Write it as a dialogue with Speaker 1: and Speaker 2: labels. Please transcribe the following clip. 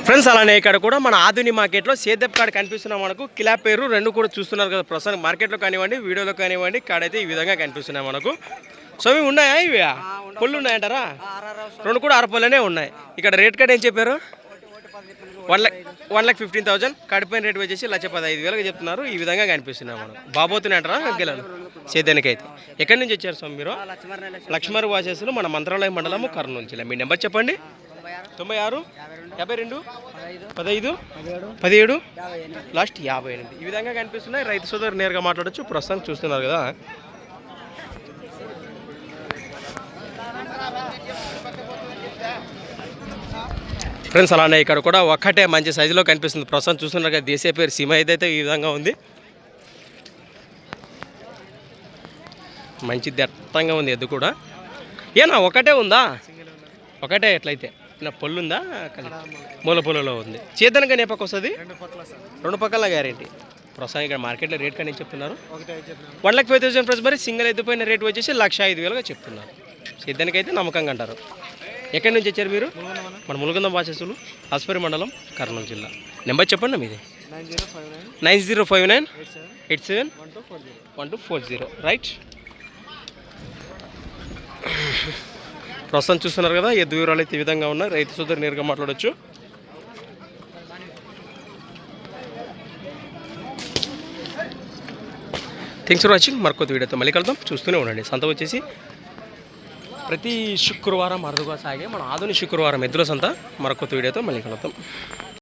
Speaker 1: Friends అలానే ఇక్కడ కూడా మన ఆధుని మార్కెట్లో సేదప్ కాడ కనిపిస్తున్నాం మనకు కిలా పేరు రెండు కూడా చూస్తున్నారు కదా ప్రస్తుతం మార్కెట్లో కానివ్వండి వీడియోలో కానివ్వండి కాడైతే ఈ విధంగా కనిపిస్తున్నాయి మనకు. సో ఇవి ఉన్నాయా ఇవి పళ్ళు ఉన్నాయంటారా? రెండు కూడా 6 పళ్ళనే ఉన్నాయి. ఇక్కడ రేట్ కార్డ్ ఏం చెప్పారు? 1,15,000. కడిపోయిన రేట్ వచ్చేసి 1,15,000 చెప్తున్నారు. ఈ విధంగా కనిపిస్తున్నాయి మనం. బాబోతున్నాయి అంటారా గెలలు సేద్యానికైతే. ఎక్కడి నుంచి వచ్చారు స్వామి మీరు? లక్ష్మర్ వాసేసులు మన మంత్రాలయం మండలము కర్నూలు జిల్లా. మీ నెంబర్ చెప్పండి. 96 52 15 17 లాస్ట్ 58. ఈ విధంగా కనిపిస్తున్నాయి. రైతు సోదరు నేరుగా మాట్లాడచ్చు. ప్రస్తుతం చూస్తున్నారు కదా. ఫ్రెండ్స్ అలానే ఇక్కడ కూడా ఒక్కటే మంచి సైజులో కనిపిస్తుంది. ప్రస్తుతం చూస్తున్నారు కదా దేశీయ పేరు సీమ అయితే ఈ విధంగా ఉంది. మంచి దట్టంగా ఉంది ఎద్దు కూడా. ఏనా ఒకటే ఉందా? ఒకటే ఎట్లయితే నా పళ్ళు ఉందా? మూల పొలలో ఉంది. చేతనగా ఏ పక్క వస్తుంది? రెండు పక్కల గ్యారెంటీ. ప్రస్తుతం ఇక్కడ మార్కెట్లో రేట్ కానీ చెప్తున్నారు 1,05,000 ప్లస్. మరి సింగిల్ ఎత్తుపోయిన రేట్ వచ్చేసి 1,05,000 చెప్తున్నారు. చేతనికైతే నమ్మకంగా అంటారు. ఎక్కడి నుంచి వచ్చారు మీరు? మన ములుగుందం వాసేసులు హాస్పరి మండలం కర్నూలు జిల్లా. నెంబర్ చెప్పండి మీది. 9059 87 1240 రైట్. ప్రస్తుతం చూస్తున్నారు కదా ఎద్దు వివరాలు అయితే ఈ విధంగా ఉన్నాయి. రైతు సోదరు నేరుగా మాట్లాడచ్చు. Thanks for watching. మరొక వీడియోతో మళ్ళీ కలుద్దాం. చూస్తూనే ఉండండి. సంత వచ్చేసి ప్రతి శుక్రవారం అరుదుగా సాగే మన ఆధునిక శుక్రవారం ఎద్దుల సంత. మరొక వీడియోతో మళ్ళీ కలుద్దాం.